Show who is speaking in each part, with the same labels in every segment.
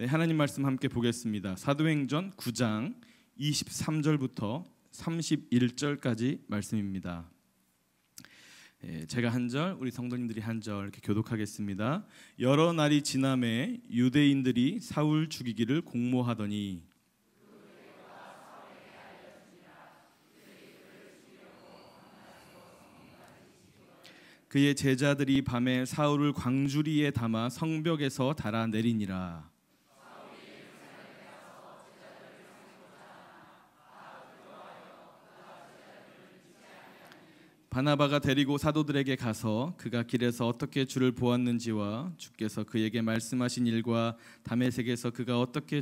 Speaker 1: 네, 하나님 말씀 함께 보겠습니다. 사도행전 9장 23절부터 31절까지 말씀입니다. 제가 한 절, 우리 성도님들이 한 절 이렇게 교독하겠습니다. 여러 날이 지남에 유대인들이 사울 죽이기를 공모하더니 그의 제자들이 밤에 사울을 광주리에 담아 성벽에서 달아내리니라. 바나바가 데리고 사도들에게 가서 그가 길에서 어떻게 주를 보았는지와 주께서 그에게 말씀하신 일과 다메섹에서 그가 어떻게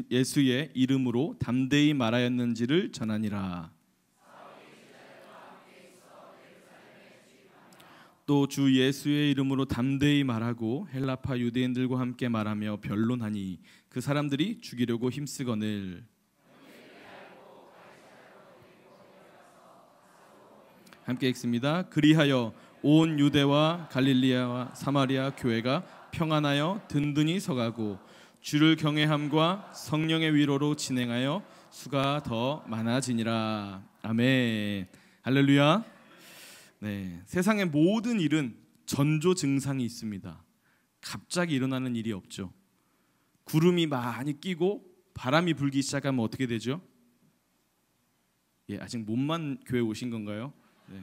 Speaker 1: 예수의 이름으로 담대히 말하였는지를 전하니라. 또 주 예수의 이름으로 담대히 말하고 헬라파 유대인들과 함께 말하며 변론하니 그 사람들이 죽이려고 힘쓰거늘 함께 읽습니다. 그리하여 온 유대와 갈릴리아와 사마리아 교회가 평안하여 든든히 서가고 주를 경외함과 성령의 위로로 진행하여 수가 더 많아지니라. 아멘. 할렐루야. 네, 세상의 모든 일은 전조 증상이 있습니다. 갑자기 일어나는 일이 없죠. 구름이 많이 끼고 바람이 불기 시작하면 어떻게 되죠? 아직 몸만 교회 오신 건가요? 네.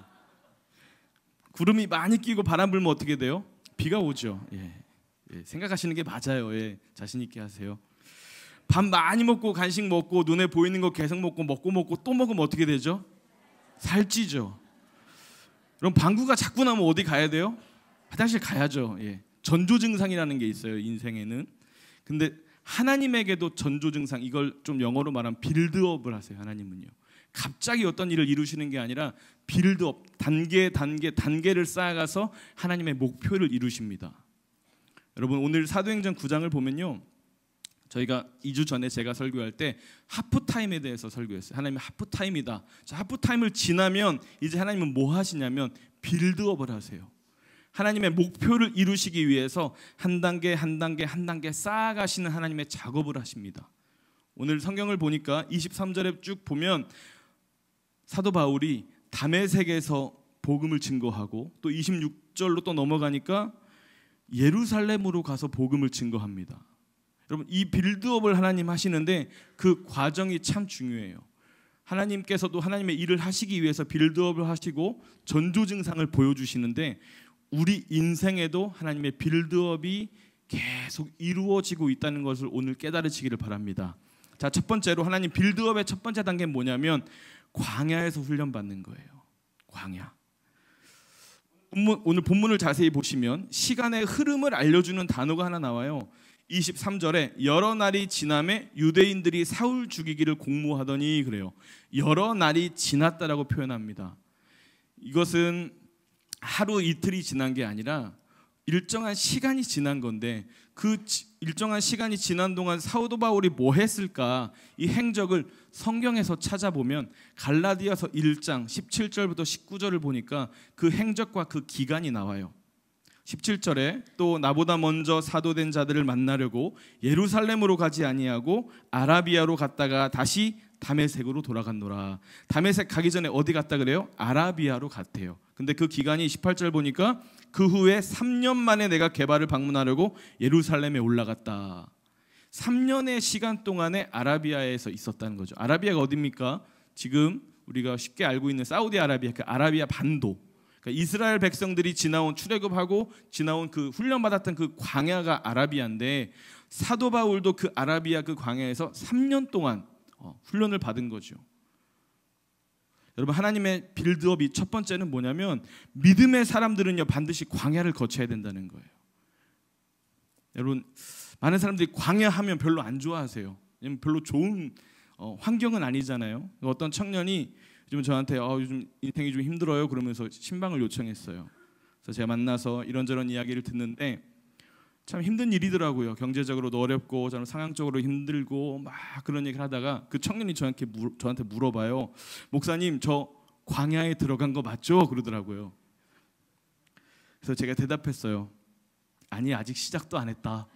Speaker 1: 구름이 많이 끼고 바람 불면 어떻게 돼요? 비가 오죠. 생각하시는 게 맞아요. 자신 있게 하세요. 밥 많이 먹고 간식 먹고 눈에 보이는 거 계속 먹고 또 먹으면 어떻게 되죠? 살찌죠. 그럼 방구가 자꾸 나면 어디 가야 돼요? 화장실 가야죠. 전조 증상이라는 게 있어요, 인생에는. 근데 하나님에게도 전조 증상, 이걸 좀 영어로 말하면 빌드업을 하세요. 하나님은요. 갑자기 어떤 일을 이루시는 게 아니라 빌드업, 단계를 쌓아가서 하나님의 목표를 이루십니다. 여러분, 오늘 사도행전 9장을 보면요, 저희가 2주 전에 제가 설교할 때 하프타임에 대해서 설교했어요. 하나님의 하프타임이다. 자, 하프타임을 지나면 이제 하나님은 뭐 하시냐면 빌드업을 하세요. 하나님의 목표를 이루시기 위해서 한 단계 쌓아가시는 하나님의 작업을 하십니다. 오늘 성경을 보니까 23절에 쭉 보면 사도 바울이 다메섹에서 복음을 증거하고 또 26절로 또 넘어가니까 예루살렘으로 가서 복음을 증거합니다. 여러분, 이 빌드업을 하나님 하시는데 그 과정이 참 중요해요. 하나님께서도 하나님의 일을 하시기 위해서 빌드업을 하시고 전조 증상을 보여주시는데 우리 인생에도 하나님의 빌드업이 계속 이루어지고 있다는 것을 오늘 깨달으시기를 바랍니다. 자, 첫 번째로 하나님 빌드업의 첫 번째 단계는 뭐냐면 광야에서 훈련받는 거예요. 광야. 오늘 본문을 자세히 보시면 시간의 흐름을 알려주는 단어가 하나 나와요. 23절에 여러 날이 지남에 유대인들이 사울 죽이기를 공모하더니 그래요. 여러 날이 지났다라고 표현합니다. 이것은 하루 이틀이 지난 게 아니라 일정한 시간이 지난 건데 그 일정한 시간이 지난 동안 사도 바울이 뭐 했을까? 이 행적을 성경에서 찾아보면 갈라디아서 1장 17절부터 19절을 보니까 그 행적과 그 기간이 나와요. 17절에 또 나보다 먼저 사도된 자들을 만나려고 예루살렘으로 가지 아니하고 아라비아로 갔다가 다시 다메섹으로 돌아갔노라. 다메섹 가기 전에 어디 갔다 그래요? 아라비아로 갔대요. 근데 그 기간이 18절 보니까 그 후에 3년 만에 내가 게바를 방문하려고 예루살렘에 올라갔다. 3년의 시간 동안에 아라비아에서 있었다는 거죠. 아라비아가 어디입니까? 지금 우리가 쉽게 알고 있는 사우디아라비아, 그 아라비아 반도. 그러니까 이스라엘 백성들이 지나온 출애굽하고 지나온 그 훈련받았던 그 광야가 아라비아인데 사도 바울도 그 아라비아 그 광야에서 3년 동안 훈련을 받은 거죠. 여러분, 하나님의 빌드업이 첫 번째는 뭐냐면 믿음의 사람들은요 반드시 광야를 거쳐야 된다는 거예요. 여러분, 많은 사람들이 광야 하면 별로 안 좋아하세요. 왜냐면 별로 좋은 환경은 아니잖아요. 어떤 청년이 요즘 저한테 요즘 인생이 좀 힘들어요 그러면서 신방을 요청했어요. 그래서 제가 만나서 이런저런 이야기를 듣는데 참 힘든 일이더라고요. 경제적으로도 어렵고 저는 상황적으로 힘들고 막 그런 얘기를 하다가 그 청년이 저한테 물어봐요. 목사님, 저 광야에 들어간 거 맞죠? 그러더라고요. 그래서 제가 대답했어요. 아니, 아직 시작도 안 했다.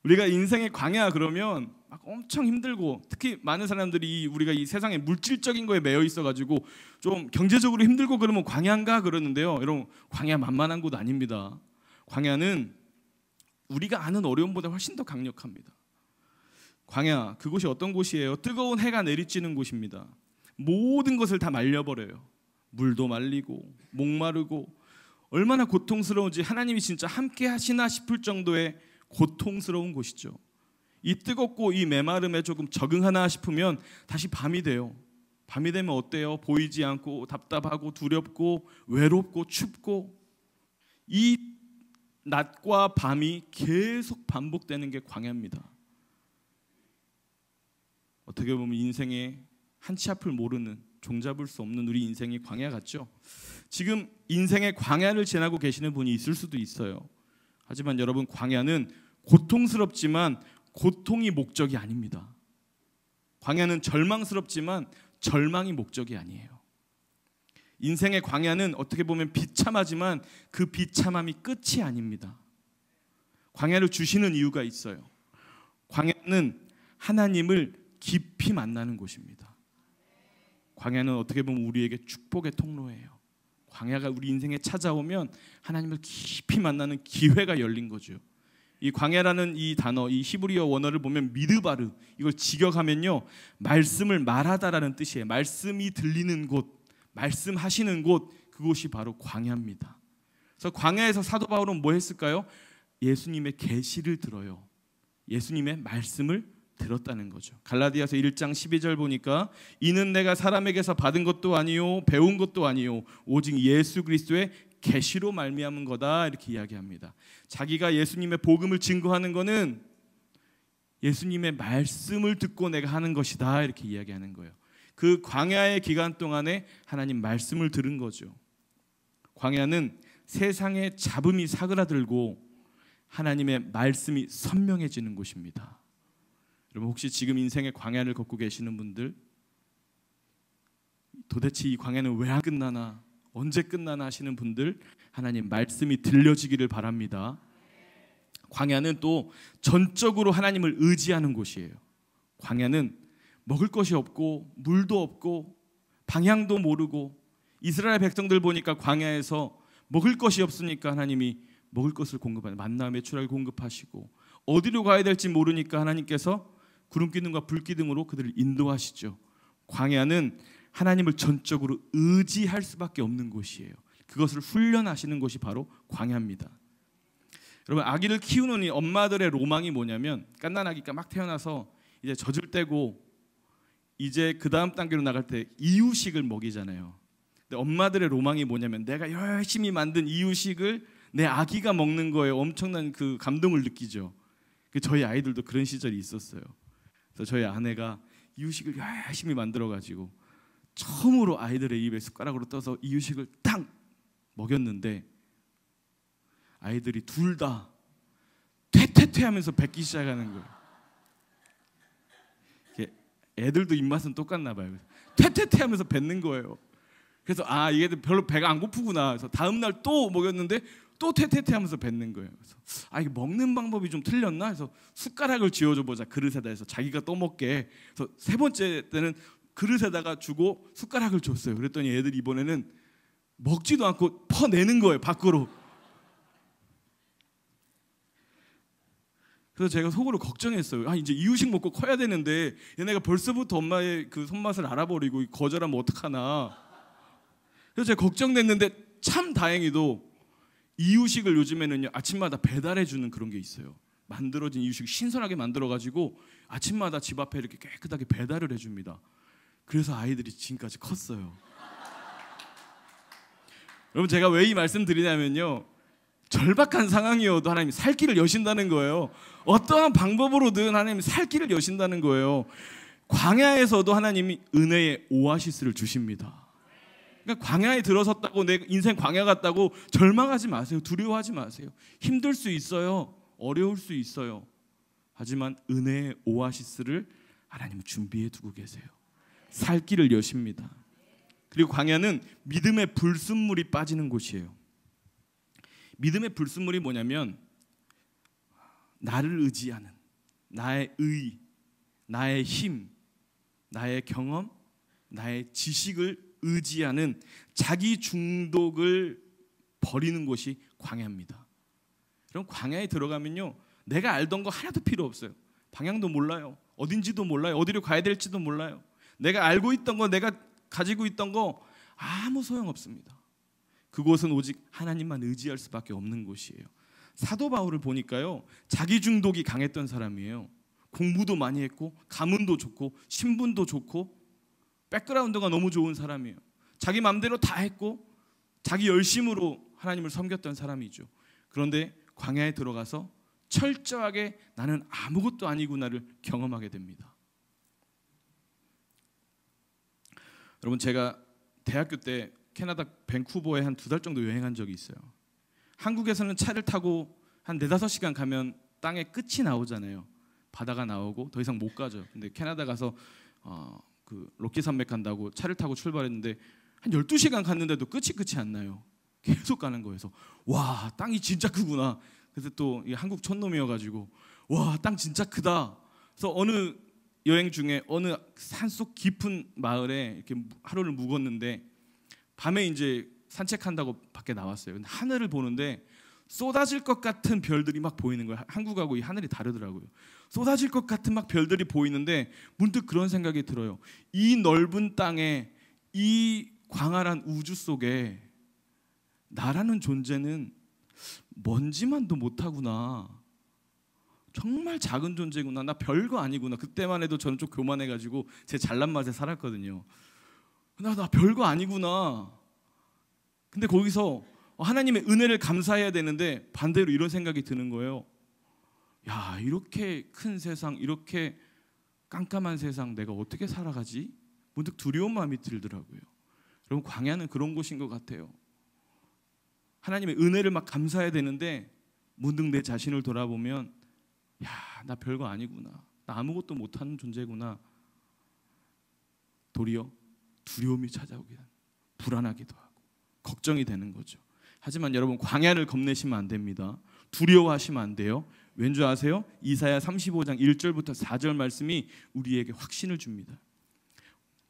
Speaker 1: 우리가 인생의 광야 그러면 막 엄청 힘들고, 특히 많은 사람들이 우리가 이 세상에 물질적인 거에 매여 있어가지고 좀 경제적으로 힘들고 그러면 광야인가 그러는데요. 여러분, 광야 만만한 곳 아닙니다. 광야는 우리가 아는 어려움보다 훨씬 더 강력합니다. 광야, 그곳이 어떤 곳이에요? 뜨거운 해가 내리쬐는 곳입니다. 모든 것을 다 말려버려요. 물도 말리고 목마르고, 얼마나 고통스러운지 하나님이 진짜 함께 하시나 싶을 정도의 고통스러운 곳이죠. 이 뜨겁고 이 메마름에 조금 적응하나 싶으면 다시 밤이 돼요. 밤이 되면 어때요? 보이지 않고 답답하고 두렵고 외롭고 춥고, 이 낮과 밤이 계속 반복되는 게 광야입니다. 어떻게 보면 인생의 한치 앞을 모르는, 종잡을 수 없는 우리 인생이 광야 같죠? 지금 인생의 광야를 지나고 계시는 분이 있을 수도 있어요. 하지만 여러분, 광야는 고통스럽지만 고통이 목적이 아닙니다. 광야는 절망스럽지만 절망이 목적이 아니에요. 인생의 광야는 어떻게 보면 비참하지만 그 비참함이 끝이 아닙니다. 광야를 주시는 이유가 있어요. 광야는 하나님을 깊이 만나는 곳입니다. 광야는 어떻게 보면 우리에게 축복의 통로예요. 광야가 우리 인생에 찾아오면 하나님을 깊이 만나는 기회가 열린 거죠. 이 광야라는 이 단어, 이 히브리어 원어를 보면 미드바르, 이걸 직역하면요, 말씀을 말하다라는 뜻이에요. 말씀이 들리는 곳, 말씀하시는 곳, 그곳이 바로 광야입니다. 그래서 광야에서 사도 바울은 뭐 했을까요? 예수님의 계시를 들어요. 예수님의 말씀을 들었다는 거죠. 갈라디아서 1장 12절 보니까 이는 내가 사람에게서 받은 것도 아니요 배운 것도 아니요 오직 예수 그리스도의 계시로 말미암은 거다, 이렇게 이야기합니다. 자기가 예수님의 복음을 증거하는 것은 예수님의 말씀을 듣고 내가 하는 것이다, 이렇게 이야기하는 거예요. 그 광야의 기간 동안에 하나님 말씀을 들은 거죠. 광야는 세상의 잡음이 사그라들고 하나님의 말씀이 선명해지는 곳입니다. 여러분, 혹시 지금 인생의 광야를 걷고 계시는 분들, 도대체 이 광야는 왜 안 끝나나, 언제 끝나나 하시는 분들, 하나님 말씀이 들려지기를 바랍니다. 광야는 또 전적으로 하나님을 의지하는 곳이에요. 광야는 먹을 것이 없고 물도 없고 방향도 모르고, 이스라엘 백성들 보니까 광야에서 먹을 것이 없으니까 하나님이 먹을 것을 공급하는 만나 메추라기 공급하시고, 어디로 가야 될지 모르니까 하나님께서 구름기둥과 불기둥으로 그들을 인도하시죠. 광야는 하나님을 전적으로 의지할 수밖에 없는 곳이에요. 그것을 훈련하시는 곳이 바로 광야입니다. 여러분, 아기를 키우는 이 엄마들의 로망이 뭐냐면, 갓난아기가 막 태어나서 이제 젖을 떼고 이제 그 다음 단계로 나갈 때 이유식을 먹이잖아요. 근데 엄마들의 로망이 뭐냐면, 내가 열심히 만든 이유식을 내 아기가 먹는 거에 엄청난 그 감동을 느끼죠. 저희 아이들도 그런 시절이 있었어요. 그래서 저희 아내가 이유식을 열심히 만들어가지고 처음으로 아이들의 입에 숟가락으로 떠서 이유식을 딱 먹였는데, 아이들이 둘 다 퇴퇴퇴하면서 뱉기 시작하는 거예요. 애들도 입맛은 똑같나 봐요. 퇴퇴퇴하면서 뱉는 거예요. 그래서 이게 별로 배가 안 고프구나. 그래서 다음 날 또 먹였는데 또 퇴퇴퇴하면서 뱉는 거예요. 그래서 이게 먹는 방법이 좀 틀렸나? 해서 숟가락을 쥐어줘 보자, 그릇에다 해서 자기가 또 먹게. 그래서 세 번째 때는 그릇에다가 주고 숟가락을 줬어요. 그랬더니 애들이 이번에는 먹지도 않고 퍼내는 거예요, 밖으로. 그래서 제가 속으로 걱정했어요. 이제 이유식 먹고 커야 되는데 얘네가 벌써부터 엄마의 그 손맛을 알아버리고 거절하면 어떡하나. 그래서 제가 걱정됐는데, 참 다행히도 이유식을 요즘에는요, 아침마다 배달해 주는 그런 게 있어요. 만들어진 이유식 신선하게 만들어가지고 아침마다 집 앞에 이렇게 깨끗하게 배달을 해줍니다. 그래서 아이들이 지금까지 컸어요. 여러분, 제가 왜 이 말씀 드리냐면요, 절박한 상황이어도 하나님이 살 길을 여신다는 거예요. 어떠한 방법으로든 하나님이 살 길을 여신다는 거예요. 광야에서도 하나님이 은혜의 오아시스를 주십니다. 그러니까 광야에 들어섰다고 내 인생 광야 같다고 절망하지 마세요. 두려워하지 마세요. 힘들 수 있어요. 어려울 수 있어요. 하지만 은혜의 오아시스를 하나님은 준비해 두고 계세요. 살 길을 여십니다. 그리고 광야는 믿음의 불순물이 빠지는 곳이에요. 믿음의 불순물이 뭐냐면, 나를 의지하는, 나의 의, 나의 힘, 나의 경험, 나의 지식을 의지하는 자기 중독을 버리는 곳이 광야입니다. 그럼 광야에 들어가면요, 내가 알던 거 하나도 필요 없어요. 방향도 몰라요. 어딘지도 몰라요. 어디로 가야 될지도 몰라요. 내가 알고 있던 거, 내가 가지고 있던 거 아무 소용없습니다. 그곳은 오직 하나님만 의지할 수밖에 없는 곳이에요. 사도 바울을 보니까요, 자기 중독이 강했던 사람이에요. 공부도 많이 했고 가문도 좋고 신분도 좋고 백그라운드가 너무 좋은 사람이에요. 자기 마음대로 다 했고 자기 열심으로 하나님을 섬겼던 사람이죠. 그런데 광야에 들어가서 철저하게 나는 아무것도 아니구나를 경험하게 됩니다. 여러분, 제가 대학교 때 캐나다 밴쿠버에 한 2달 정도 여행한 적이 있어요. 한국에서는 차를 타고 한 4-5시간 가면 땅의 끝이 나오잖아요. 바다가 나오고 더 이상 못 가죠. 근데 캐나다 가서 그 로키 산맥 간다고 차를 타고 출발했는데 한 12시간 갔는데도 끝이 안 나요. 계속 가는 거여서 와, 땅이 진짜 크구나. 그래서 또 한국 촌놈이어가지고 와, 땅 진짜 크다. 그래서 어느 여행 중에 어느 산속 깊은 마을에 이렇게 하루를 묵었는데 밤에 이제 산책한다고 밖에 나왔어요. 근데 하늘을 보는데 쏟아질 것 같은 별들이 막 보이는 거예요. 한국하고 이 하늘이 다르더라고요. 쏟아질 것 같은 막 별들이 보이는데 문득 그런 생각이 들어요. 이 넓은 땅에, 이 광활한 우주 속에 나라는 존재는 먼지만도 못하구나. 정말 작은 존재구나. 나 별거 아니구나. 그때만 해도 저는 좀 교만해가지고 제 잘난 맛에 살았거든요. 나 별거 아니구나. 근데 거기서 하나님의 은혜를 감사해야 되는데 반대로 이런 생각이 드는 거예요. 야, 이렇게 큰 세상, 이렇게 깜깜한 세상 내가 어떻게 살아가지? 문득 두려운 마음이 들더라고요. 여러분, 광야는 그런 곳인 것 같아요. 하나님의 은혜를 막 감사해야 되는데 문득 내 자신을 돌아보면 야, 나 별거 아니구나. 나 아무것도 못하는 존재구나. 도리어 두려움이 찾아오게 되는, 불안하기도 하고 걱정이 되는 거죠. 하지만 여러분, 광야를 겁내시면 안 됩니다. 두려워하시면 안 돼요. 왠 줄 아세요? 이사야 35장 1절부터 4절 말씀이 우리에게 확신을 줍니다.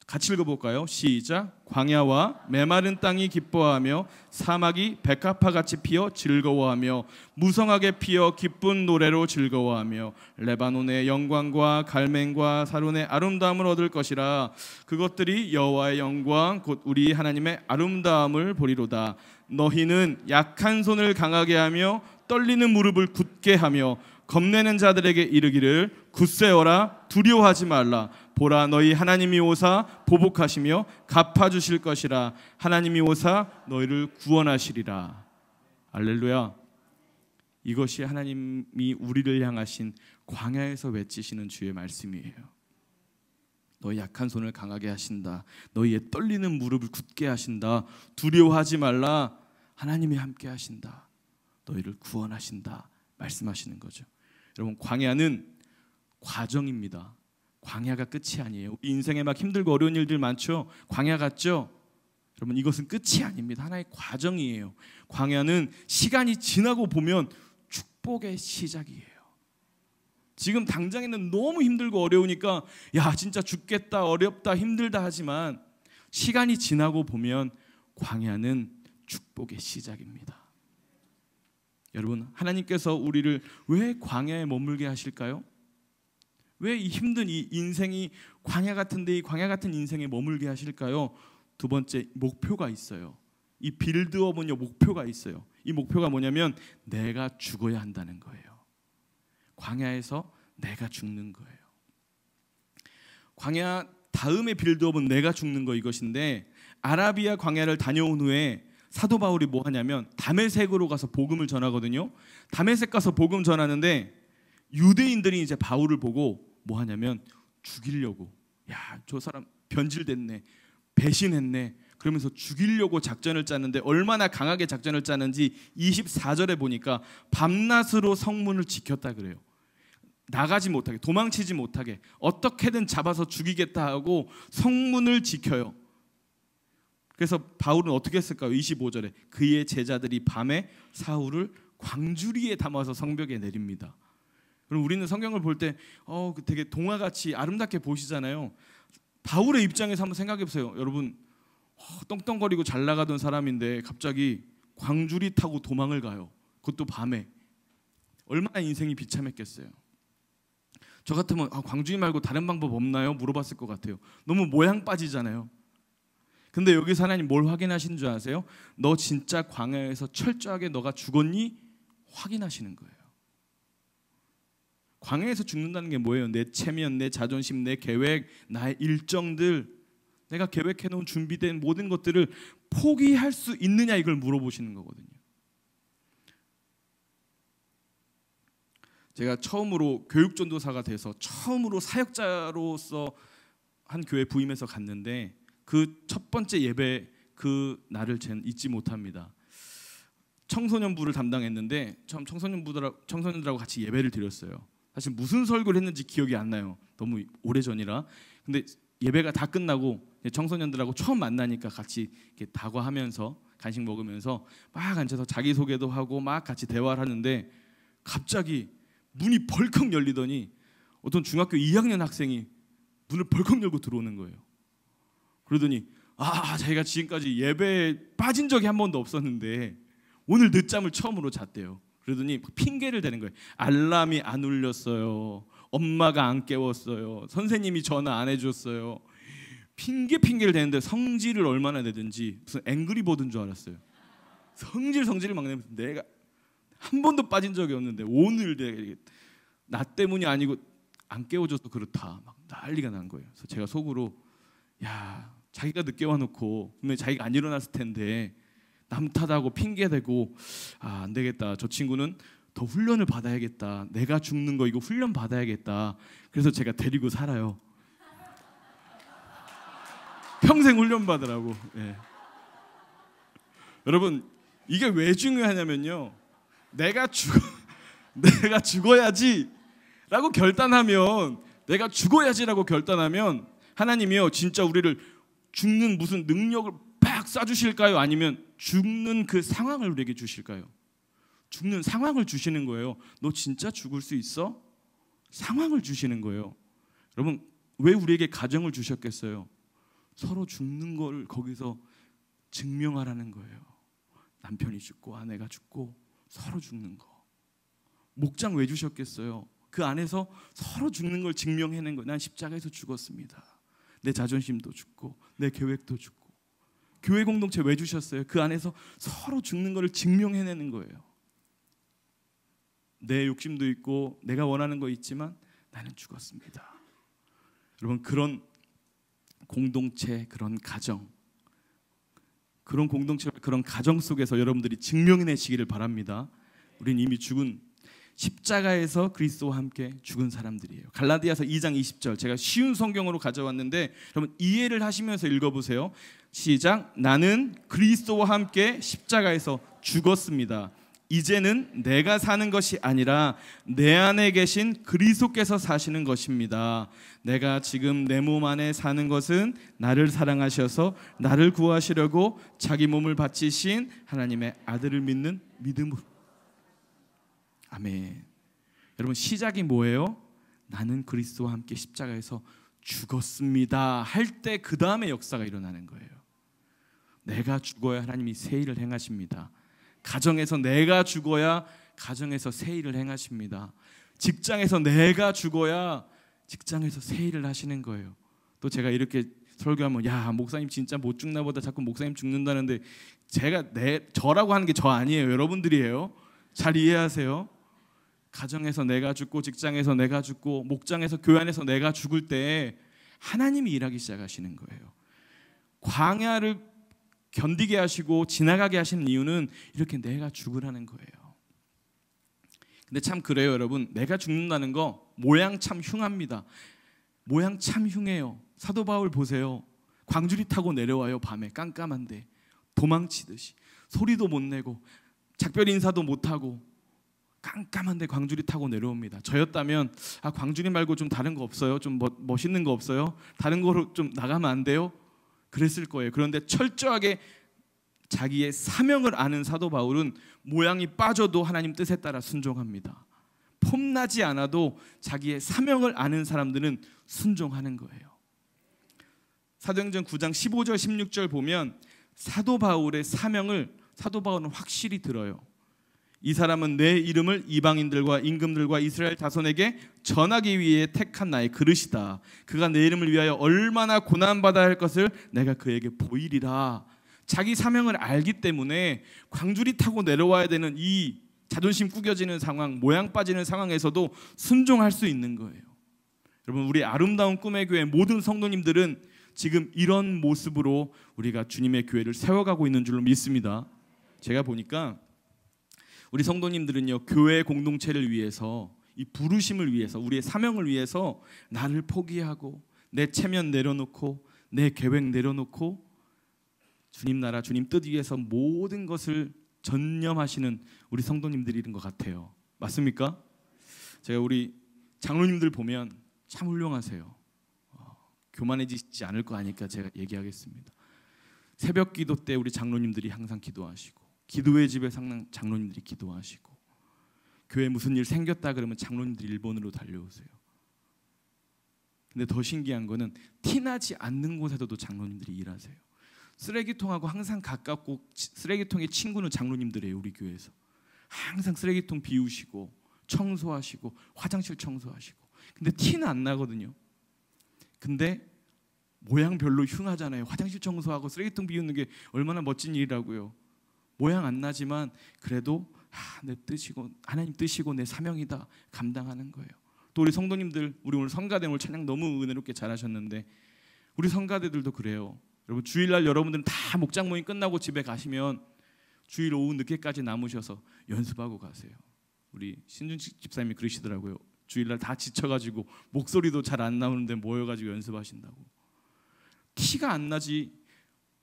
Speaker 1: 같이 읽어볼까요? 시작. 광야와 메마른 땅이 기뻐하며 사막이 백합화같이 피어 즐거워하며 무성하게 피어 기쁜 노래로 즐거워하며 레바논의 영광과 갈멜과 사론의 아름다움을 얻을 것이라. 그것들이 여호와의 영광 곧 우리 하나님의 아름다움을 보리로다. 너희는 약한 손을 강하게 하며 떨리는 무릎을 굳게 하며 겁내는 자들에게 이르기를 굳세어라, 두려워하지 말라. 보라, 너희 하나님이 오사 보복하시며 갚아주실 것이라. 하나님이 오사 너희를 구원하시리라. 할렐루야. 이것이 하나님이 우리를 향하신 광야에서 외치시는 주의 말씀이에요. 너희 약한 손을 강하게 하신다. 너희의 떨리는 무릎을 굳게 하신다. 두려워하지 말라. 하나님이 함께 하신다. 너희를 구원하신다. 말씀하시는 거죠. 여러분, 광야는 과정입니다. 광야가 끝이 아니에요. 우리 인생에 막 힘들고 어려운 일들 많죠. 광야 같죠? 여러분, 이것은 끝이 아닙니다. 하나의 과정이에요. 광야는 시간이 지나고 보면 축복의 시작이에요. 지금 당장에는 너무 힘들고 어려우니까 야, 진짜 죽겠다, 어렵다, 힘들다 하지만 시간이 지나고 보면 광야는 축복의 시작입니다. 여러분, 하나님께서 우리를 왜 광야에 머물게 하실까요? 왜 이 힘든 이 인생이 광야 같은데 이 광야 같은 인생에 머물게 하실까요? 두 번째, 목표가 있어요. 이 빌드업은요, 목표가 있어요. 이 목표가 뭐냐면 내가 죽어야 한다는 거예요. 광야에서 내가 죽는 거예요. 광야 다음의 빌드업은 내가 죽는 거, 이것인데 아라비아 광야를 다녀온 후에 사도 바울이 뭐 하냐면 다메섹으로 가서 복음을 전하거든요. 다메섹 가서 복음 전하는데 유대인들이 이제 바울을 보고 뭐 하냐면 죽이려고, 야, 저 사람 변질됐네, 배신했네, 그러면서 죽이려고 작전을 짰는데 얼마나 강하게 작전을 짰는지 24절에 보니까 밤낮으로 성문을 지켰다 그래요. 나가지 못하게, 도망치지 못하게 어떻게든 잡아서 죽이겠다 하고 성문을 지켜요. 그래서 바울은 어떻게 했을까요? 25절에 그의 제자들이 밤에 사울을 광주리에 담아서 성벽에 내립니다. 그럼 우리는 성경을 볼 때 되게 동화같이 아름답게 보시잖아요. 바울의 입장에서 한번 생각해 보세요. 여러분, 떵떵거리고 잘 나가던 사람인데 갑자기 광주리 타고 도망을 가요. 그것도 밤에. 얼마나 인생이 비참했겠어요. 저 같으면 광주리 말고 다른 방법 없나요? 물어봤을 것 같아요. 너무 모양 빠지잖아요. 근데 여기서 하나님 뭘 확인하시는 줄 아세요? 너 진짜 광야에서 철저하게 너가 죽었니? 확인하시는 거예요. 광야에서 죽는다는 게 뭐예요? 내 체면, 내 자존심, 내 계획, 나의 일정들, 내가 계획해놓은 준비된 모든 것들을 포기할 수 있느냐, 이걸 물어보시는 거거든요. 제가 처음으로 교육전도사가 돼서 처음으로 사역자로서 한 교회 부임해서 갔는데 그 첫 번째 예배 그 날을 전 잊지 못합니다. 청소년부를 담당했는데 처음 청소년들하고 같이 예배를 드렸어요. 사실 무슨 설교를 했는지 기억이 안 나요. 너무 오래전이라. 근데 예배가 다 끝나고 청소년들하고 처음 만나니까 같이 이렇게 다과하면서 간식 먹으면서 막 앉아서 자기소개도 하고 막 같이 대화를 하는데 갑자기 문이 벌컥 열리더니 어떤 중학교 2학년 학생이 문을 벌컥 열고 들어오는 거예요. 그러더니 자기가 지금까지 예배에 빠진 적이 한 번도 없었는데 오늘 늦잠을 처음으로 잤대요. 그러더니 핑계를 대는 거예요. 알람이 안 울렸어요. 엄마가 안 깨웠어요. 선생님이 전화 안 해줬어요. 핑계를 대는데 성질을 얼마나 내든지 무슨 앵그리버드인 줄 알았어요. 성질을 막 내면서 내가 한 번도 빠진 적이 없는데 오늘 나 때문이 아니고 안 깨워줘서 그렇다 막 난리가 난 거예요. 그래서 제가 속으로 자기가 늦게 와놓고 분명히 자기가 안 일어났을 텐데 남 탓하고 핑계대고 안 되겠다. 저 친구는 더 훈련을 받아야겠다. 내가 죽는 거 이거 훈련 받아야겠다. 그래서 제가 데리고 살아요. 평생 훈련 받으라고. 예. 여러분 이게 왜 중요하냐면요. 내가 죽어야지라고 결단하면 하나님이요 진짜 우리를 죽는 무슨 능력을 팍 쏴주실까요? 아니면 죽는 그 상황을 우리에게 주실까요? 죽는 상황을 주시는 거예요. 너 진짜 죽을 수 있어? 상황을 주시는 거예요. 여러분 왜 우리에게 가정을 주셨겠어요? 서로 죽는 걸 거기서 증명하라는 거예요. 남편이 죽고 아내가 죽고 서로 죽는 거. 목장 왜 주셨겠어요? 그 안에서 서로 죽는 걸 증명해낸 거예요. 난 십자가에서 죽었습니다. 내 자존심도 죽고 내 계획도 죽고. 교회 공동체 왜 주셨어요? 그 안에서 서로 죽는 걸 증명해내는 거예요. 내 욕심도 있고 내가 원하는 거 있지만 나는 죽었습니다. 여러분 그런 공동체, 그런 가정, 그런 공동체, 그런 가정 속에서 여러분들이 증명해내시기를 바랍니다. 우리는 이미 죽은 십자가에서 그리스도와 함께 죽은 사람들이에요. 갈라디아서 2장 20절 제가 쉬운 성경으로 가져왔는데 여러분 이해를 하시면서 읽어보세요. 시작. 나는 그리스도와 함께 십자가에서 죽었습니다. 이제는 내가 사는 것이 아니라 내 안에 계신 그리스도께서 사시는 것입니다. 내가 지금 내 몸 안에 사는 것은 나를 사랑하셔서 나를 구하시려고 자기 몸을 바치신 하나님의 아들을 믿는 믿음으로. 아멘. 여러분 시작이 뭐예요? 나는 그리스도와 함께 십자가에서 죽었습니다 할 때 그 다음에 역사가 일어나는 거예요. 내가 죽어야 하나님이 새 일을 행하십니다. 가정에서 내가 죽어야 가정에서 새 일을 행하십니다. 직장에서 내가 죽어야 직장에서 새 일을 하시는 거예요. 또 제가 이렇게 설교하면 야 목사님 진짜 못 죽나 보다 자꾸 목사님 죽는다는데 저라고 하는 게 저 아니에요. 여러분들이에요. 잘 이해하세요. 가정에서 내가 죽고 직장에서 내가 죽고 목장에서 교회 안에서 내가 죽을 때 하나님이 일하기 시작하시는 거예요. 광야를 견디게 하시고 지나가게 하시는 이유는 이렇게 내가 죽으라는 거예요. 근데 참 그래요 여러분. 내가 죽는다는 거 모양 참 흉합니다. 모양 참 흉해요. 사도 바울 보세요. 광주리 타고 내려와요. 밤에 깜깜한데 도망치듯이 소리도 못 내고 작별 인사도 못하고 깜깜한데 광주리 타고 내려옵니다. 저였다면 광주리 말고 좀 다른 거 없어요? 좀 멋있는 거 없어요? 다른 거로 좀 나가면 안 돼요? 그랬을 거예요. 그런데 철저하게 자기의 사명을 아는 사도 바울은 모양이 빠져도 하나님 뜻에 따라 순종합니다. 폼나지 않아도 자기의 사명을 아는 사람들은 순종하는 거예요. 사도행전 9장 15절 16절 보면 사도 바울의 사명을 사도 바울은 확실히 들어요. 이 사람은 내 이름을 이방인들과 임금들과 이스라엘 자손에게 전하기 위해 택한 나의 그릇이다. 그가 내 이름을 위하여 얼마나 고난받아야 할 것을 내가 그에게 보이리라. 자기 사명을 알기 때문에 광주리 타고 내려와야 되는 이 자존심 구겨지는 상황, 모양 빠지는 상황에서도 순종할 수 있는 거예요. 여러분, 우리 아름다운 꿈의 교회 모든 성도님들은 지금 이런 모습으로 우리가 주님의 교회를 세워가고 있는 줄로 믿습니다. 제가 보니까 우리 성도님들은요, 교회 공동체를 위해서, 이 부르심을 위해서, 우리의 사명을 위해서 나를 포기하고 내 체면 내려놓고 내 계획 내려놓고 주님 나라, 주님 뜻 위해서 모든 것을 전념하시는 우리 성도님들이 있는 것 같아요. 맞습니까? 제가 우리 장로님들 보면 참 훌륭하세요. 교만해지지 않을 거 아니까 제가 얘기하겠습니다. 새벽 기도 때 우리 장로님들이 항상 기도하시고, 기도의 집에 항상 장로님들이 기도하시고, 교회에 무슨 일 생겼다 그러면 장로님들이 일본으로 달려오세요. 근데 더 신기한 거는 티나지 않는 곳에서도 장로님들이 일하세요. 쓰레기통하고 항상 가깝고 쓰레기통의 친구는 장로님들이에요. 우리 교회에서 항상 쓰레기통 비우시고 청소하시고 화장실 청소하시고. 근데 티는 안 나거든요. 근데 모양 별로 흉하잖아요. 화장실 청소하고 쓰레기통 비우는 게 얼마나 멋진 일이라고요. 모양 안 나지만 그래도 내 뜻이고 하나님 뜻이고 내 사명이다 감당하는 거예요. 또 우리 성도님들, 우리 오늘 성가대 오늘 찬양 너무 은혜롭게 잘하셨는데 우리 성가대들도 그래요. 여러분, 주일날 여러분들은 다 목장 모임 끝나고 집에 가시면 주일 오후 늦게까지 남으셔서 연습하고 가세요. 우리 신준식 집사님이 그러시더라고요. 주일날 다 지쳐가지고 목소리도 잘 안 나오는데 모여가지고 연습하신다고. 티가 안 나지.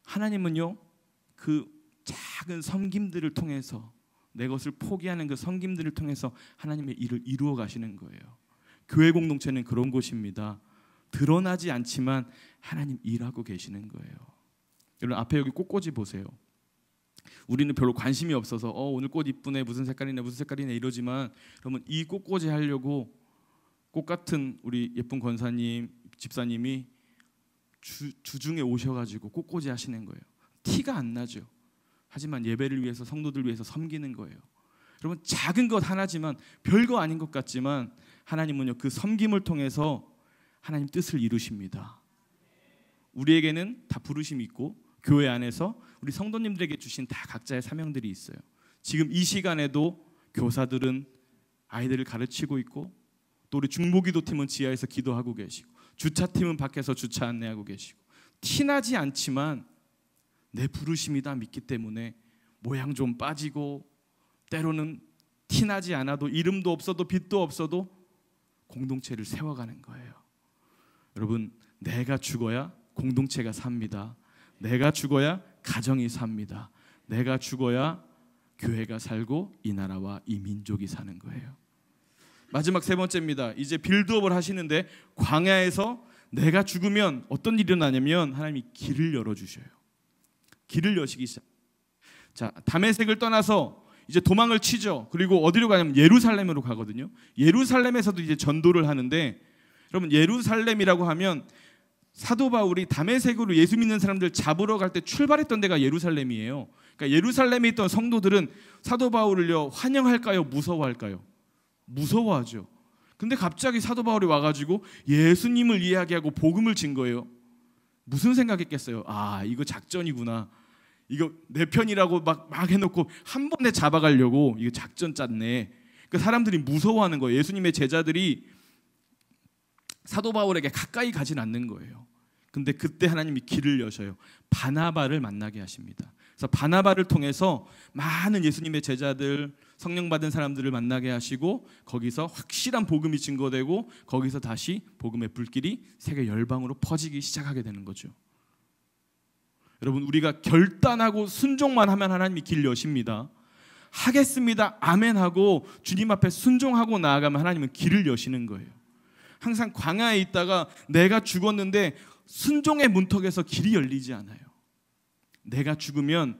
Speaker 1: 하나님은요, 그 작은 섬김들을 통해서, 내 것을 포기하는 그 섬김들을 통해서 하나님의 일을 이루어 가시는 거예요. 교회 공동체는 그런 곳입니다. 드러나지 않지만 하나님 일하고 계시는 거예요. 여러분, 앞에 여기 꽃꽂이 보세요. 우리는 별로 관심이 없어서 오늘 꽃 이쁘네, 무슨 색깔이네 무슨 색깔이네 이러지만, 여러분, 이 꽃꽂이 하려고 꽃 같은 우리 예쁜 권사님, 집사님이 주중에 오셔가지고 꽃꽂이 하시는 거예요. 티가 안 나죠. 하지만 예배를 위해서, 성도들 위해서 섬기는 거예요. 여러분, 작은 것 하나지만, 별거 아닌 것 같지만 하나님은요, 그 섬김을 통해서 하나님 뜻을 이루십니다. 우리에게는 다 부르심이 있고 교회 안에서 우리 성도님들에게 주신 다 각자의 사명들이 있어요. 지금 이 시간에도 교사들은 아이들을 가르치고 있고, 또 우리 중보기도팀은 지하에서 기도하고 계시고, 주차팀은 밖에서 주차 안내하고 계시고, 티나지 않지만 내 부르심이다 믿기 때문에 모양 좀 빠지고, 때로는 티나지 않아도 이름도 없어도 빛도 없어도 공동체를 세워가는 거예요. 여러분, 내가 죽어야 공동체가 삽니다. 내가 죽어야 가정이 삽니다. 내가 죽어야 교회가 살고 이 나라와 이 민족이 사는 거예요. 마지막 세 번째입니다. 이제 빌드업을 하시는데 광야에서 내가 죽으면 어떤 일이 일어나냐면 하나님이 길을 열어주셔요. 길을 여시기 시작. 자, 다메섹을 떠나서 이제 도망을 치죠. 그리고 어디로 가냐면 예루살렘으로 가거든요. 예루살렘에서도 이제 전도를 하는데, 여러분, 예루살렘이라고 하면 사도 바울이 다메섹으로 예수 믿는 사람들 잡으러 갈 때 출발했던 데가 예루살렘이에요. 그러니까 예루살렘에 있던 성도들은 사도 바울을요, 환영할까요? 무서워할까요? 무서워하죠. 근데 갑자기 사도 바울이 와가지고 예수님을 이야기하고 복음을 진 거예요. 무슨 생각했겠어요? 아, 이거 작전이구나. 이거 내 편이라고 막 해놓고 한 번에 잡아가려고 이거 작전 짰네. 그 사람들이 무서워하는 거예요. 예수님의 제자들이 사도 바울에게 가까이 가진 않는 거예요. 근데 그때 하나님이 길을 여셔요. 바나바를 만나게 하십니다. 그래서 바나바를 통해서 많은 예수님의 제자들, 성령 받은 사람들을 만나게 하시고, 거기서 확실한 복음이 증거되고, 거기서 다시 복음의 불길이 세계 열방으로 퍼지기 시작하게 되는 거죠. 여러분, 우리가 결단하고 순종만 하면 하나님이 길 여십니다. 하겠습니다, 아멘 하고 주님 앞에 순종하고 나아가면 하나님은 길을 여시는 거예요. 항상 광야에 있다가 내가 죽었는데 순종의 문턱에서 길이 열리지 않아요. 내가 죽으면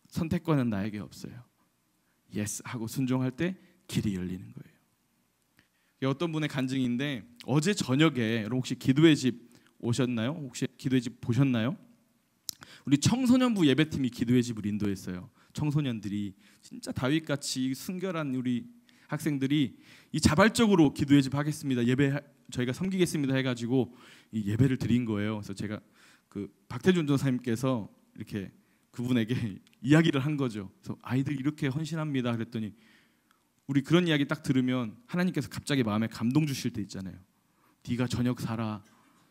Speaker 1: 선택권은 나에게 없어요. 예스 하고 순종할 때 길이 열리는 거예요. 어떤 분의 간증인데 어제 저녁에 여러분 혹시 기도의 집 오셨나요? 혹시 기도의 집 보셨나요? 우리 청소년부 예배팀이 기도의 집을 인도했어요. 청소년들이 진짜 다윗같이 순결한 우리 학생들이 이 자발적으로 기도의 집 하겠습니다. 예배 저희가 섬기겠습니다 해가지고 이 예배를 드린 거예요. 그래서 제가 그 박태준 전사님께서 이렇게 그분에게 이야기를 한 거죠. 그래서 아이들 이렇게 헌신합니다. 그랬더니 우리 그런 이야기 딱 들으면 하나님께서 갑자기 마음에 감동 주실 때 있잖아요. 네가 저녁 사라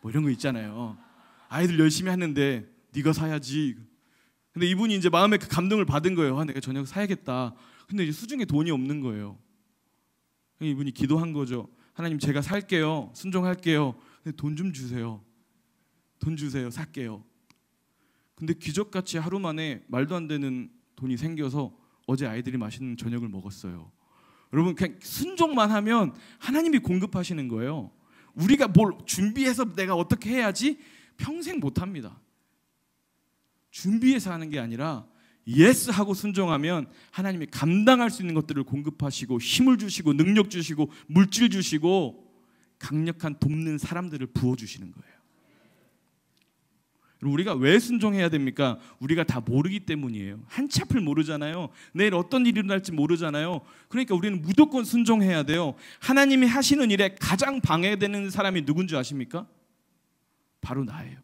Speaker 1: 뭐 이런 거 있잖아요. 아이들 열심히 하는데 네가 사야지. 근데 이분이 이제 마음에 그 감동을 받은 거예요. 아, 내가 저녁 사야겠다. 근데 이제 수중에 돈이 없는 거예요. 이분이 기도한 거죠. 하나님 제가 살게요. 순종할게요. 근데 돈 좀 주세요. 돈 주세요. 살게요. 근데 기적같이 하루 만에 말도 안 되는 돈이 생겨서 어제 아이들이 맛있는 저녁을 먹었어요. 여러분 그냥 순종만 하면 하나님이 공급하시는 거예요. 우리가 뭘 준비해서 내가 어떻게 해야지 평생 못합니다. 준비해서 하는 게 아니라 예스 하고 순종하면 하나님이 감당할 수 있는 것들을 공급하시고 힘을 주시고 능력 주시고 물질 주시고 강력한 돕는 사람들을 부어주시는 거예요. 우리가 왜 순종해야 됩니까? 우리가 다 모르기 때문이에요. 한치 앞을 모르잖아요. 내일 어떤 일이 일어날지 모르잖아요. 그러니까 우리는 무조건 순종해야 돼요. 하나님이 하시는 일에 가장 방해되는 사람이 누군지 아십니까? 바로 나예요.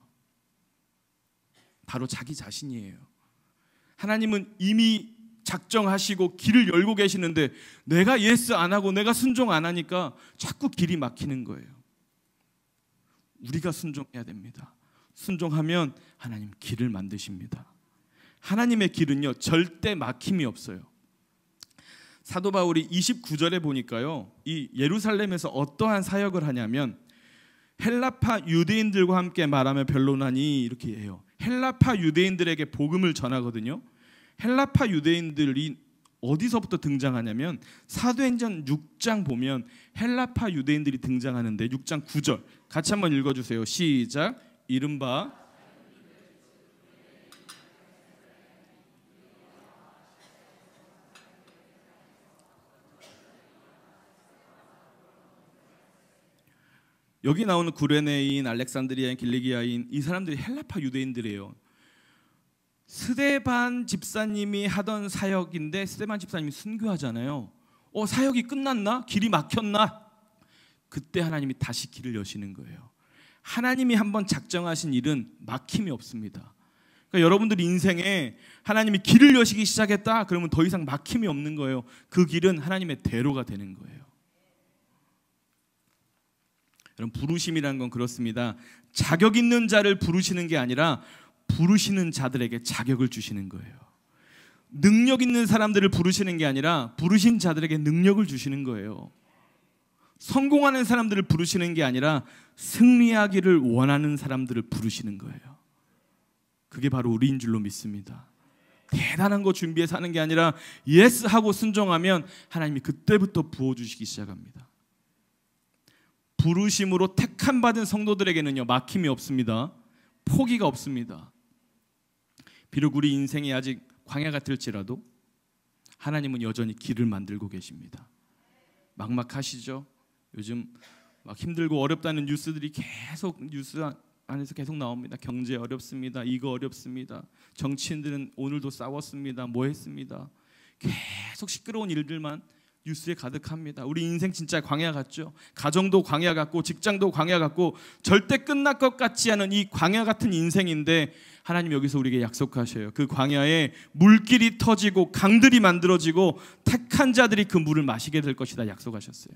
Speaker 1: 바로 자기 자신이에요. 하나님은 이미 작정하시고 길을 열고 계시는데 내가 예스 안 하고 내가 순종 안 하니까 자꾸 길이 막히는 거예요. 우리가 순종해야 됩니다. 순종하면 하나님 길을 만드십니다. 하나님의 길은요 절대 막힘이 없어요. 사도 바울이 29절에 보니까요 이 예루살렘에서 어떠한 사역을 하냐면 헬라파 유대인들과 함께 말하며 변론하니 이렇게 해요. 헬라파 유대인들에게 복음을 전하거든요. 헬라파 유대인들이 어디서부터 등장하냐면 사도행전 6장 보면 헬라파 유대인들이 등장하는데 6장 9절 같이 한번 읽어주세요. 시작. 이른바 여기 나오는 구레네인, 알렉산드리아인, 길리기아인 이 사람들이 헬라파 유대인들이에요. 스데반 집사님이 하던 사역인데 스데반 집사님이 순교하잖아요. 사역이 끝났나? 길이 막혔나? 그때 하나님이 다시 길을 여시는 거예요. 하나님이 한번 작정하신 일은 막힘이 없습니다. 그러니까 여러분들 인생에 하나님이 길을 여시기 시작했다 그러면 더 이상 막힘이 없는 거예요. 그 길은 하나님의 대로가 되는 거예요. 여러분 부르심이라는 건 그렇습니다. 자격 있는 자를 부르시는 게 아니라 부르시는 자들에게 자격을 주시는 거예요. 능력 있는 사람들을 부르시는 게 아니라 부르신 자들에게 능력을 주시는 거예요. 성공하는 사람들을 부르시는 게 아니라 승리하기를 원하는 사람들을 부르시는 거예요. 그게 바로 우리인 줄로 믿습니다. 대단한 거 준비해서 하는 게 아니라 예스 하고 순종하면 하나님이 그때부터 부어주시기 시작합니다. 부르심으로 택함 받은 성도들에게는요 막힘이 없습니다. 포기가 없습니다. 비록 우리 인생이 아직 광야 같을지라도 하나님은 여전히 길을 만들고 계십니다. 막막하시죠? 요즘 막 힘들고 어렵다는 뉴스들이 계속 뉴스 안에서 계속 나옵니다. 경제 어렵습니다. 이거 어렵습니다. 정치인들은 오늘도 싸웠습니다. 뭐 했습니다. 계속 시끄러운 일들만 뉴스에 가득합니다. 우리 인생 진짜 광야 같죠? 가정도 광야 같고 직장도 광야 같고 절대 끝날 것 같지 않은 이 광야 같은 인생인데 하나님 여기서 우리에게 약속하셔요. 그 광야에 물길이 터지고 강들이 만들어지고 택한 자들이 그 물을 마시게 될 것이다 약속하셨어요.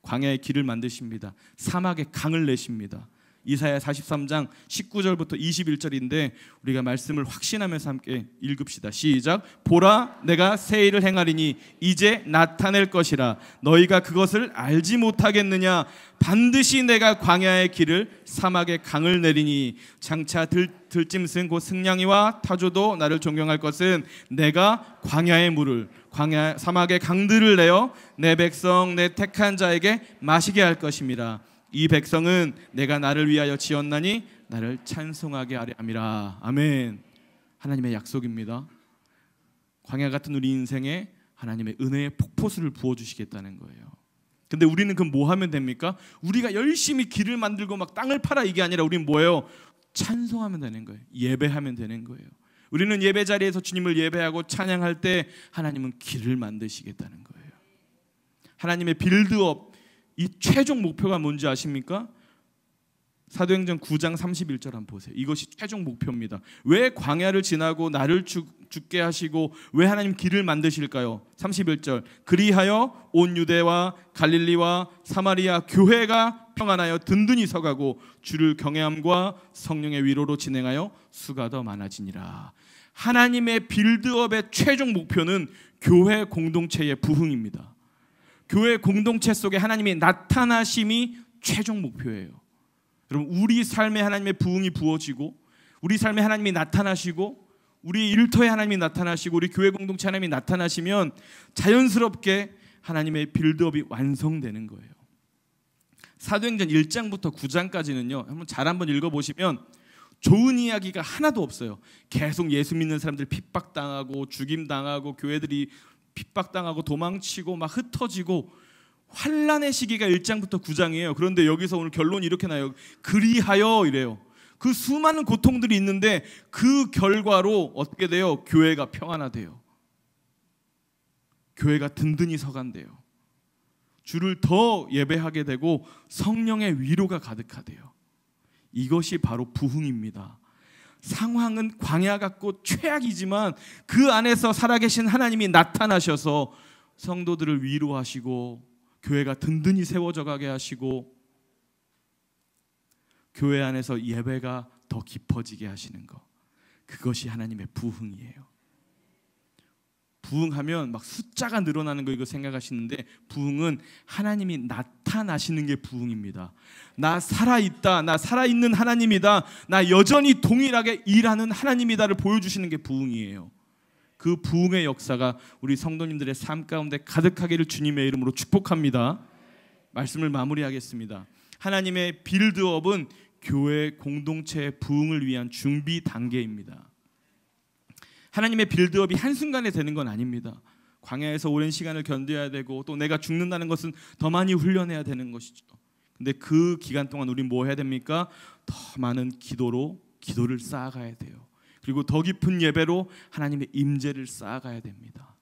Speaker 1: 광야의 길을 만드십니다. 사막에 강을 내십니다. 이사야 43장 19절부터 21절인데 우리가 말씀을 확신하면서 함께 읽읍시다. 시작. 보라 내가 새 일을 행하리니 이제 나타낼 것이라 너희가 그것을 알지 못하겠느냐. 반드시 내가 광야의 길을 사막에 강을 내리니 장차 들짐승 곧 승냥이와 타조도 나를 존경할 것은 내가 광야의 물을 광야 사막의 강들을 내어 내 백성 내 택한 자에게 마시게 할 것임이라. 이 백성은 내가 나를 위하여 지었나니 나를 찬송하게 하려 함이라. 아멘. 하나님의 약속입니다. 광야 같은 우리 인생에 하나님의 은혜의 폭포수를 부어주시겠다는 거예요. 근데 우리는 그럼 뭐 하면 됩니까? 우리가 열심히 길을 만들고 막 땅을 팔아 이게 아니라 우리는 뭐예요? 찬송하면 되는 거예요. 예배하면 되는 거예요. 우리는 예배 자리에서 주님을 예배하고 찬양할 때 하나님은 길을 만드시겠다는 거예요. 하나님의 빌드업, 이 최종 목표가 뭔지 아십니까? 사도행전 9장 31절 한번 보세요. 이것이 최종 목표입니다. 왜 광야를 지나고 나를 죽게 하시고 왜 하나님 길을 만드실까요? 31절, 그리하여 온 유대와 갈릴리와 사마리아 교회가 평안하여 든든히 서가고 주를 경외함과 성령의 위로로 진행하여 수가 더 많아지니라. 하나님의 빌드업의 최종 목표는 교회 공동체의 부흥입니다. 교회 공동체 속에 하나님의 나타나심이 최종 목표예요. 여러분, 우리 삶에 하나님의 부흥이 부어지고 우리 삶에 하나님이 나타나시고 우리 일터에 하나님이 나타나시고 우리 교회 공동체 하나님이 나타나시면 자연스럽게 하나님의 빌드업이 완성되는 거예요. 사도행전 1장부터 9장까지는요. 한번 읽어보시면 좋은 이야기가 하나도 없어요. 계속 예수 믿는 사람들 핍박당하고 죽임당하고 교회들이 핍박당하고 도망치고 막 흩어지고 환난의 시기가 1장부터 9장이에요. 그런데 여기서 오늘 결론이 이렇게 나요. 그리하여 이래요. 그 수많은 고통들이 있는데 그 결과로 어떻게 돼요? 교회가 평안하대요. 교회가 든든히 서간대요. 주를 더 예배하게 되고 성령의 위로가 가득하대요. 이것이 바로 부흥입니다. 상황은 광야 같고 최악이지만 그 안에서 살아계신 하나님이 나타나셔서 성도들을 위로하시고 교회가 든든히 세워져 가게 하시고 교회 안에서 예배가 더 깊어지게 하시는 것, 그것이 하나님의 부흥이에요. 부흥하면 막 숫자가 늘어나는 거 이거 생각하시는데 부흥은 하나님이 나타나시는 게 부흥입니다. 나 살아있다, 나 살아있는 하나님이다, 나 여전히 동일하게 일하는 하나님이다를 보여주시는 게 부흥이에요. 그 부흥의 역사가 우리 성도님들의 삶 가운데 가득하기를 주님의 이름으로 축복합니다. 말씀을 마무리하겠습니다. 하나님의 빌드업은 교회 공동체의 부흥을 위한 준비 단계입니다. 하나님의 빌드업이 한순간에 되는 건 아닙니다. 광야에서 오랜 시간을 견뎌야 되고 또 내가 죽는다는 것은 더 많이 훈련해야 되는 것이죠. 근데 그 기간 동안 우린 뭐 해야 됩니까? 더 많은 기도를 쌓아가야 돼요. 그리고 더 깊은 예배로 하나님의 임재를 쌓아가야 됩니다.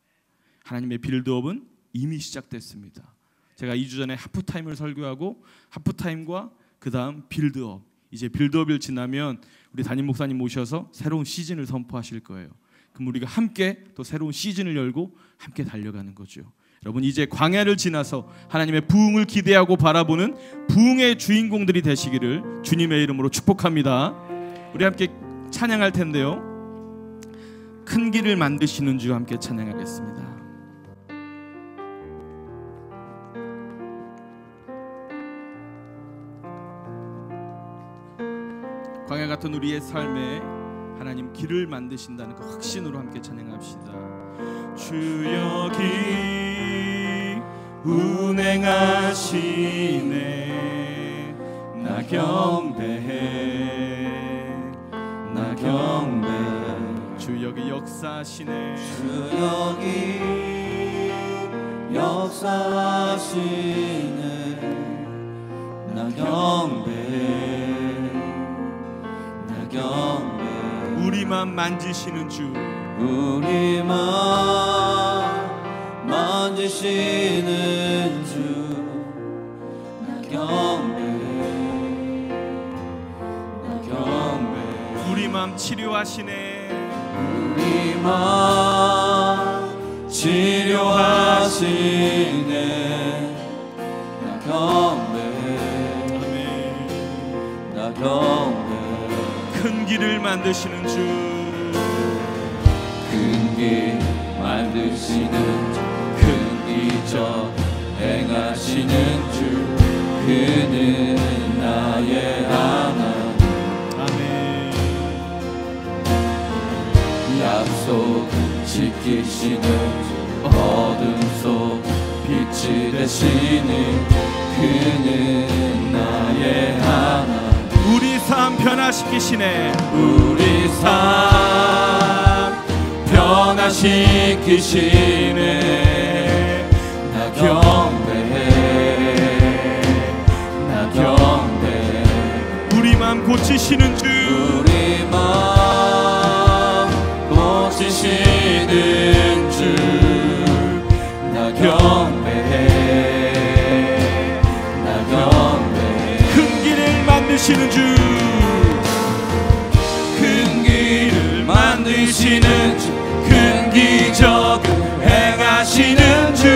Speaker 1: 하나님의 빌드업은 이미 시작됐습니다. 제가 2주 전에 하프타임을 설교하고 하프타임과 그 다음 빌드업, 이제 빌드업을 지나면 우리 담임 목사님 모셔서 새로운 시즌을 선포하실 거예요. 그럼 우리가 함께 또 새로운 시즌을 열고 함께 달려가는 거죠. 여러분, 이제 광야를 지나서 하나님의 부흥을 기대하고 바라보는 부흥의 주인공들이 되시기를 주님의 이름으로 축복합니다. 우리 함께 찬양할 텐데요. 큰 길을 만드시는 주 함께 찬양하겠습니다. 광야 같은 우리의 삶에 하나님 길을 만드신다는 그 확신으로 함께 찬양합시다. 주여 길 운행하시네, 나 경배해, 나 경배해. 주 여기 역사하시네, 주 여기 역사하시네, 나 경배해, 나 경배해. 우리만 만지시는 주, 우리만 만지시는 주, 나 경배해, 나 경배해. 우리 맘 치료하시네, 우리 맘 치료하시네, 나 경배해, 아멘, 나 경배해. 큰 길을 만드시는 주, 큰 길 만드시는 주, 큰 기적 행하시는 주, 그는 나의 하나님, 아멘. 약속 지키시는 주, 어둠 속 빛이 되시는 그는 나의 하나님. 우리 삶 변화시키시네, 우리 삶 변화시키시네, 나 경배해, 만드시는 주,
Speaker 2: 우리 마음 고치시는 주, 나 경배해, 나 경배해.
Speaker 1: 큰 길을 만드시는 주,
Speaker 2: 큰 길을 만드시는 주, 큰 기적을 행하시는 주,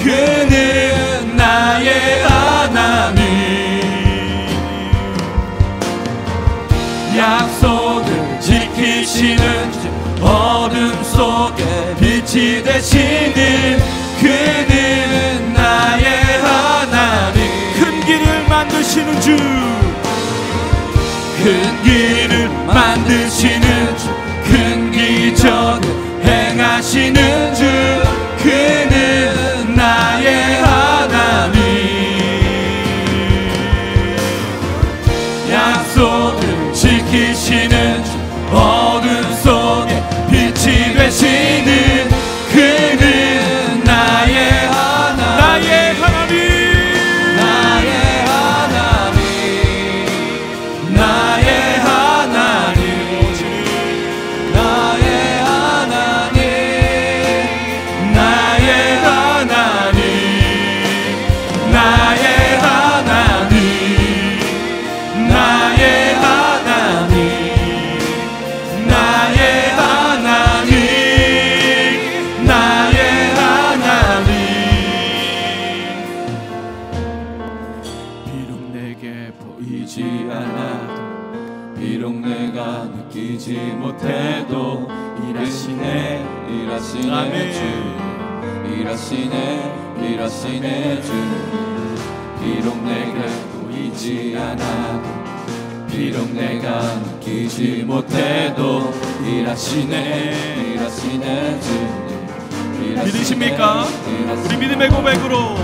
Speaker 2: 그는 나의 하나님. 약속을 지키시는 주, 어둠 속에 빛이 되시는 그는 나의 하나님.
Speaker 1: 큰 길을 만드시는 주,
Speaker 2: 큰 길을 만드시는 주, 큰 기적을 행하시는 주, 그는 나의 하나님. 약속을 지키시는 주, 어둠 속에 빛이 되시는 그는 나의 하나님.
Speaker 1: 나의 하나님,
Speaker 2: 나의 하나님, 나의 하나님, 나의 하나님, 나의 하나님, 나의 하나님, 나의 하나님, 나의 하나님, 나의 하나님.
Speaker 1: 비록 내게 보이지
Speaker 2: 않아도, 비록 내가 느끼지 못해도, 일하시네, 일하시네
Speaker 1: 아멘.
Speaker 2: 주, 일하시네, 일하시네 주. 비록 내게 보이지 않아도, 비록 내가 느끼지 못해도, 일하시네, 일하시네 주.
Speaker 1: 믿으십니까? 우리 믿음의 고백으로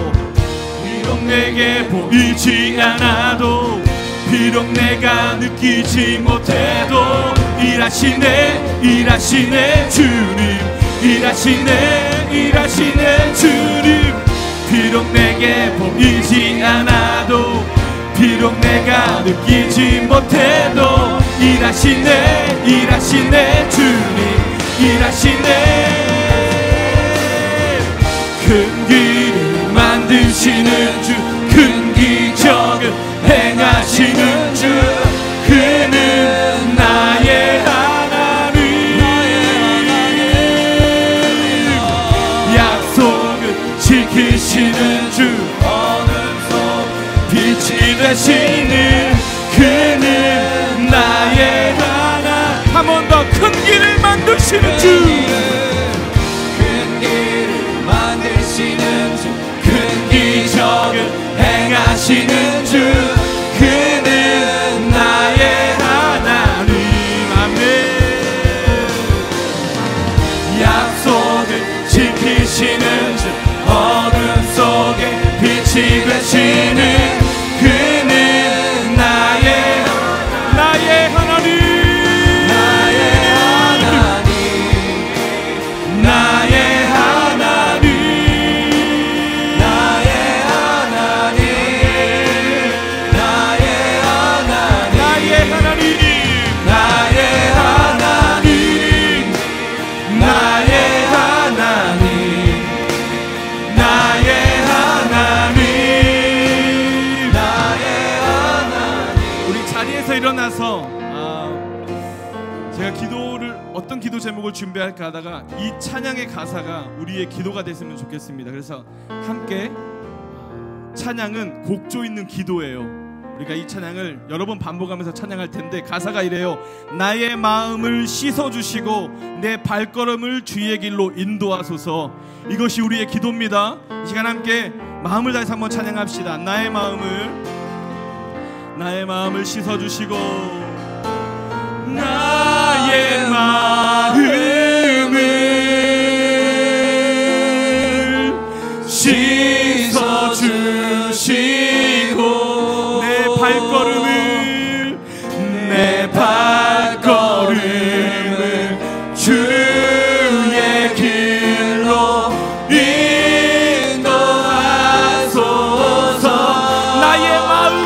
Speaker 1: 비록 내게 보이지 않아도, 비록 내가 느끼지 못해도, 일하시네, 일하시네 주님, 일하시네, 일하시네 주님. 비록 내게 보이지 않아도, 비록 내가 느끼지 못해도, 일하시네, 일하시네 주님, 일하시네. 큰 길을 만드시는 주, 큰 기적을 행하시는 주, 그는 나의 하나님. 약속을 지키시는 주, 어둠 속 빛이 되시는 그는 나의 하나님. 한 번 더 큰 길을 만드시는 주, 큰 길을 만드시는 주, 큰 기적을 행하시는 주, 그는 나의 하나님. 아멘. 약속을 지키시는 주, 어둠 속에 빛이 되시는 그는 나의 하나님. 나의 하나님, 나의 하나님, 나의 하나님, 나의 하나님, 나의 하나님, 나의 하나님, 나의 하나님, 나의 하나님. 우리 자리에서 일어나서 제가 어떤 기도 제목을 준비할까 하다가 이 찬양의 가사가 우리의 기도가 됐으면 좋겠습니다. 그래서 함께, 찬양은 곡조 있는 기도예요. 우리가 이 찬양을 여러 번 반복하면서 찬양할 텐데, 가사가 이래요. 나의 마음을 씻어주시고 내 발걸음을 주의 길로 인도하소서. 이것이 우리의 기도입니다. 이 시간 함께 마음을 다해서 한번 찬양합시다. 나의 마음을 씻어주시고, 나의 마음을 씻어주시고, 내 발걸음을 주의 길로 인도하소서. 나의 마음을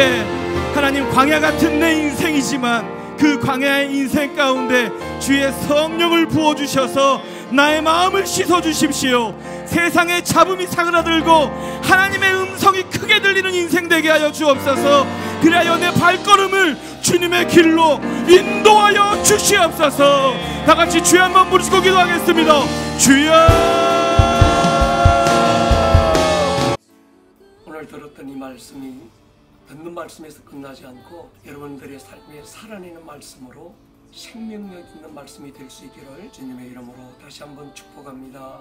Speaker 1: 가운데 하나님, 광야 같은 내 인생이지만 그 광야의 인생 가운데 주의 성령을 부어주셔서 나의 마음을 씻어주십시오. 세상의 잡음이 사그라들고 하나님의 음성이 크게 들리는 인생 되게 하여 주옵소서. 그리하여 내 발걸음을 주님의 길로 인도하여 주시옵소서. 다같이 주여 한번 부르시고 기도하겠습니다. 주여.
Speaker 3: 오늘 들었던 이 말씀이 듣는 말씀에서 끝나지 않고 여러분들의 삶에 살아내는 말씀으로 생명력 있는 말씀이 될 수 있기를 주님의 이름으로 다시 한번 축복합니다.